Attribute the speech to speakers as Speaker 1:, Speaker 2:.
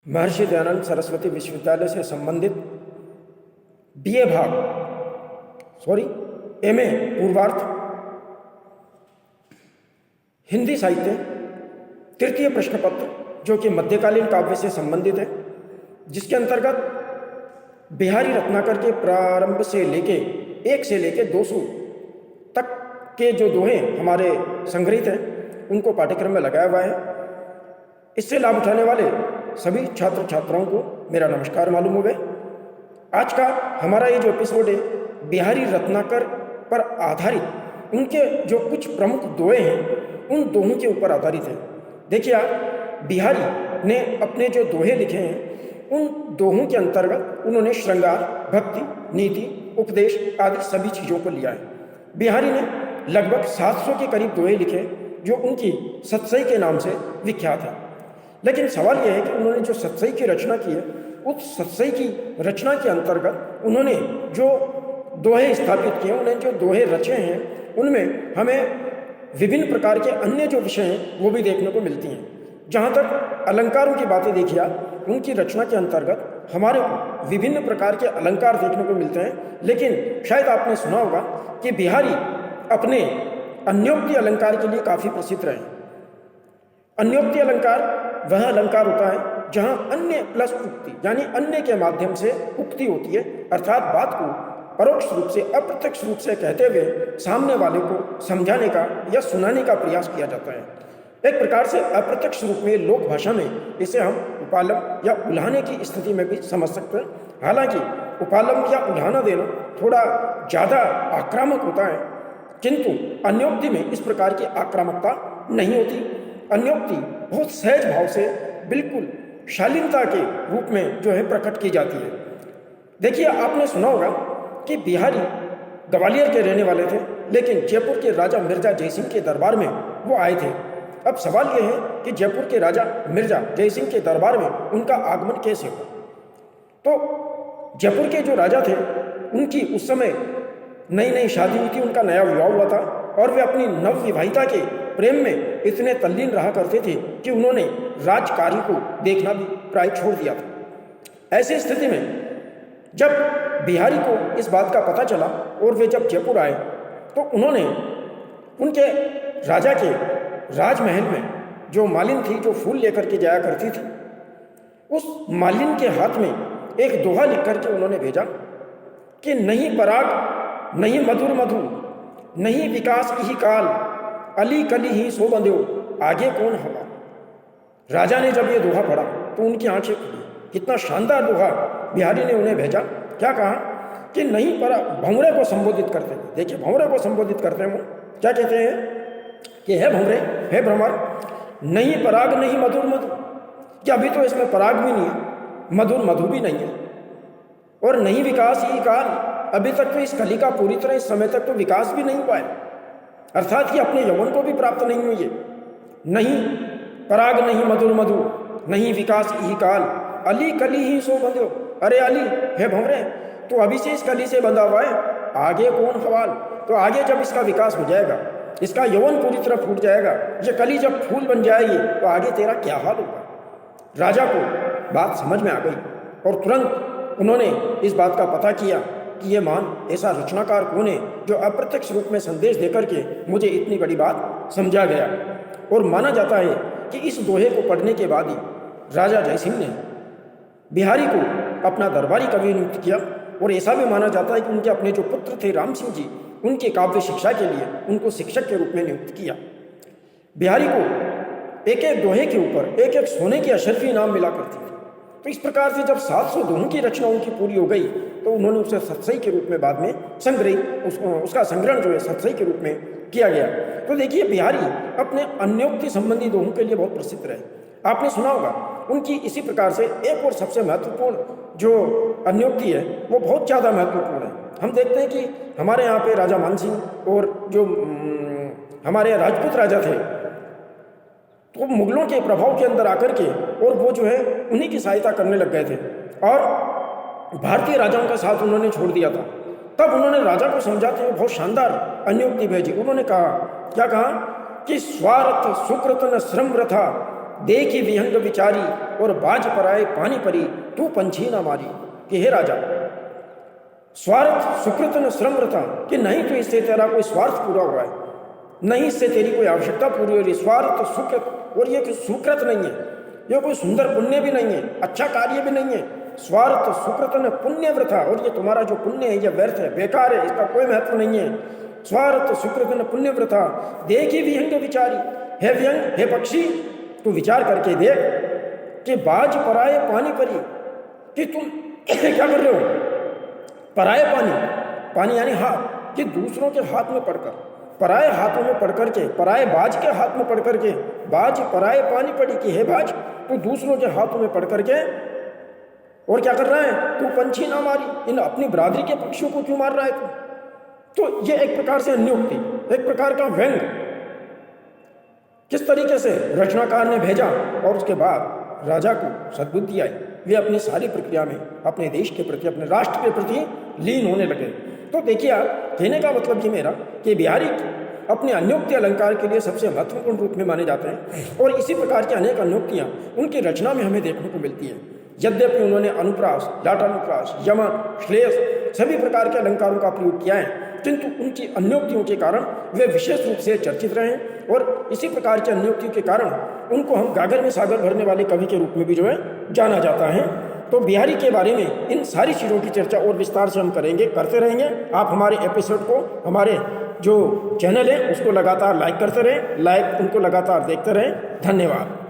Speaker 1: महर्षि दयानंद सरस्वती विश्वविद्यालय से संबंधित बीए एमए पूर्वार्थ हिंदी साहित्य तृतीय प्रश्न पत्र जो कि मध्यकालीन काव्य से संबंधित है, जिसके अंतर्गत बिहारी रत्नाकर के प्रारंभ से लेके 1 से लेके 200 तक के जो दोहे हमारे संग्रहित हैं उनको पाठ्यक्रम में लगाया हुआ है। इससे लाभ उठाने वाले सभी छात्र छात्राओं को मेरा नमस्कार मालूम हो गए। आज का हमारा ये जो एपिसोड है बिहारी रत्नाकर पर आधारित उनके जो कुछ प्रमुख दोहे हैं उन दोहों के ऊपर आधारित है। देखिए आप, बिहारी ने अपने जो दोहे लिखे हैं उन दोहों के अंतर्गत उन्होंने श्रृंगार, भक्ति, नीति, उपदेश आदि सभी चीज़ों को लिया है। बिहारी ने लगभग 700 के करीब दोहे लिखे जो उनकी सतसई के नाम से विख्यात है। लेकिन सवाल यह है कि उन्होंने जो सतसई की रचना की है उस सतसई की रचना के अंतर्गत उन्होंने जो दोहे स्थापित किए, उन्हें जो दोहे रचे हैं उनमें हमें विभिन्न प्रकार के अन्य जो विषय हैं वो भी देखने को मिलती हैं। जहाँ तक अलंकारों की बातें देखिए आप, उनकी रचना के अंतर्गत हमारे को विभिन्न प्रकार के अलंकार देखने को मिलते हैं। लेकिन शायद आपने सुना होगा कि बिहारी अपने अन्योक्ति अलंकार के लिए काफ़ी प्रसिद्ध रहे। अन्योक्ति अलंकार वह अलंकार होता है जहाँ अन्य प्लस उक्ति यानी अन्य के माध्यम से उक्ति होती है, अर्थात बात को परोक्ष रूप से अप्रत्यक्ष रूप से कहते हुए सामने वाले को समझाने का या सुनाने का प्रयास किया जाता है। एक प्रकार से अप्रत्यक्ष रूप में लोक भाषा में इसे हम उपालम या उल्हाने की स्थिति में भी समझ सकते हैं। हालांकि उपालम या उल्हाना देना थोड़ा ज़्यादा आक्रामक होता है, किंतु अन्योक्ति में इस प्रकार की आक्रामकता नहीं होती। अन्योक्ति बहुत सहज भाव से बिल्कुल शालीनता के रूप में जो है प्रकट की जाती है। देखिए, आपने सुना होगा कि बिहारी ग्वालियर के रहने वाले थे, लेकिन जयपुर के राजा मिर्जा जयसिंह के दरबार में वो आए थे। अब सवाल ये है कि जयपुर के राजा मिर्जा जयसिंह के दरबार में उनका आगमन कैसे हुआ। तो जयपुर के जो राजा थे उनकी उस समय नई नई शादी हुई थी, उनका नया विवाह हुआ था और वे अपनी नवविवाहिता के प्रेम में इतने तल्लीन रहा करते थे कि उन्होंने राजकार्य को देखना भी प्राय छोड़ दिया था। ऐसी स्थिति में जब बिहारी को इस बात का पता चला और वे जब जयपुर आए तो उन्होंने उनके राजा के राजमहल में जो मालिन थी, जो फूल लेकर के जाया करती थी, उस मालिन के हाथ में एक दोहा लिख करके उन्होंने भेजा कि नहीं पराग नहीं मधुर मधु नहीं विकास यही काल अली कली ही सो बंध्यो आगे कौन हवा। राजा ने जब ये दोहा पढ़ा तो उनकी आंखें खुली। कितना शानदार दोहा बिहारी ने उन्हें भेजा। क्या कहा कि नहीं पराग, भंवरे को संबोधित करते हैं। देखिए, भंवरे को संबोधित करते हैं वो क्या कहते हैं कि है भंवरे, है भ्रमर, नहीं पराग नहीं मधुर मधु, कि अभी तो इसमें पराग भी नहीं है, मधुर मधु भी नहीं है, और नहीं विकास यही काल, अभी तक तो इस कली का पूरी तरह इस समय तक तो विकास भी नहीं हुआ है, अर्थात कि अपने यौवन को भी प्राप्त नहीं हुई है। नहीं पराग नहीं मधुर मधु नहीं विकास यही काल अली कली ही सो बंध्यो। अरे अली, है भंवरे, तो अभी से इस कली से बंधा हुआ है, आगे कौन सवाल। तो आगे जब इसका विकास हो जाएगा, इसका यौवन पूरी तरह फूट जाएगा, ये कली जब फूल बन जाएगी तो आगे तेरा क्या हाल होगा। राजा को बात समझ में आ गई और तुरंत उन्होंने इस बात का पता किया कि ये मान ऐसा रचनाकार कौन है जो अप्रत्यक्ष रूप में संदेश देकर के मुझे इतनी बड़ी बात समझा गया। और माना जाता है कि इस दोहे को पढ़ने के बाद ही राजा जयसिंह ने बिहारी को अपना दरबारी कवि नियुक्त किया। और ऐसा भी माना जाता है कि उनके अपने जो पुत्र थे राम सिंह जी, उनके काव्य शिक्षा के लिए उनको शिक्षक के रूप में नियुक्त किया। बिहारी को एक एक दोहे के ऊपर एक एक सोने की अशर्फी इनाम मिला करती थी। तो इस प्रकार से जब 700 दोहों की रचना उनकी पूरी हो गई तो उन्होंने उसे सतसई के रूप में बाद में उसका संग्रहण जो है सतसई के रूप में किया गया। तो देखिए, बिहारी अपने अन्योक्ति संबंधी दोहों के लिए बहुत प्रसिद्ध रहे। आपने सुना होगा उनकी इसी प्रकार से एक और सबसे महत्वपूर्ण जो अन्योक्ति है वो बहुत ज़्यादा महत्वपूर्ण है। हम देखते हैं कि हमारे यहाँ पे राजा मानसिंह और जो हमारे राजपूत राजा थे तो मुगलों के प्रभाव के अंदर आकर के और वो जो है उन्हीं की सहायता करने लग गए थे और भारतीय राजाओं का साथ उन्होंने छोड़ दिया था। तब उन्होंने राजा को समझाते हुए बहुत शानदार अन्योक्ति भेजी। उन्होंने कहा, क्या कहा कि स्वार्थ सुकृत न श्रम रथा देखी विहंग विचारी और बाज पराए पानी परी तू पंछी ना मारी। कि हे राजा, स्वार्थ सुकृत न श्रमरता, कि नहीं तो इससे तेरा कोई स्वार्थ पूरा हुआ है, नहीं इससे तेरी कोई आवश्यकता पूरी हो रही। स्वार्थ सुकृत, और ये कोई सुकृत नहीं है, ये कोई सुंदर पुण्य भी नहीं है, अच्छा कार्य भी नहीं है। स्वार्थ सुकृत न पुण्य वृथा, और ये तुम्हारा जो पुण्य है ये व्यर्थ है, बेकार है, इसका कोई महत्व नहीं है। स्वार्थ सुकृत न पुण्य वृथा देखी विहंग विचारी। हे व्यंग, हे पक्षी, तू विचार करके देख कि बाज पराए पानी परी, कि तुम क्या कर रहे हो? पराए पानी, पानी यानी हाथ, कि दूसरों के हाथ में पड़कर, पराए हाथों में पढ़ करके, पराए बाज के हाथ में पढ़ करके, बाज पराए पानी पड़ी। कि हे बाज, तू दूसरों के हाथों में पढ़ करके और क्या कर रहा है? तू पंछी ना मारी, इन अपनी बरादरी के पक्षियों को क्यों मार रहा है तू? तो ये एक प्रकार से अन्योक्ति, एक प्रकार का व्यंग किस तरीके से रचनाकार ने भेजा, और उसके बाद राजा को सद्बुद्धि आई, वे अपनी सारी प्रक्रिया में अपने देश के प्रति, अपने राष्ट्र के प्रति लीन होने लगे। तो देखिए, कहने का मतलब ये मेरा कि बिहारी अपने अन्योक्ति अलंकार के लिए सबसे महत्वपूर्ण रूप में माने जाते हैं, और इसी प्रकार की अनेक अन्योक्तियाँ उनकी रचना में हमें देखने को मिलती है। यद्यपि उन्होंने अनुप्रास, लाटानुप्रास, यमन, श्लेष सभी प्रकार के अलंकारों का प्रयोग किया है, किंतु उनकी अन्योक्तियों के कारण वे विशेष रूप से चर्चित रहे, और इसी प्रकार की अन्योक्तियों के कारण उनको हम गागर में सागर भरने वाले कवि के रूप में भी जो है जाना जाता है। तो बिहारी के बारे में इन सारी चीज़ों की चर्चा और विस्तार से हम करेंगे, करते रहेंगे। आप हमारे एपिसोड को, हमारे जो चैनल है उसको लगातार लाइक करते रहें, उनको लगातार देखते रहें। धन्यवाद।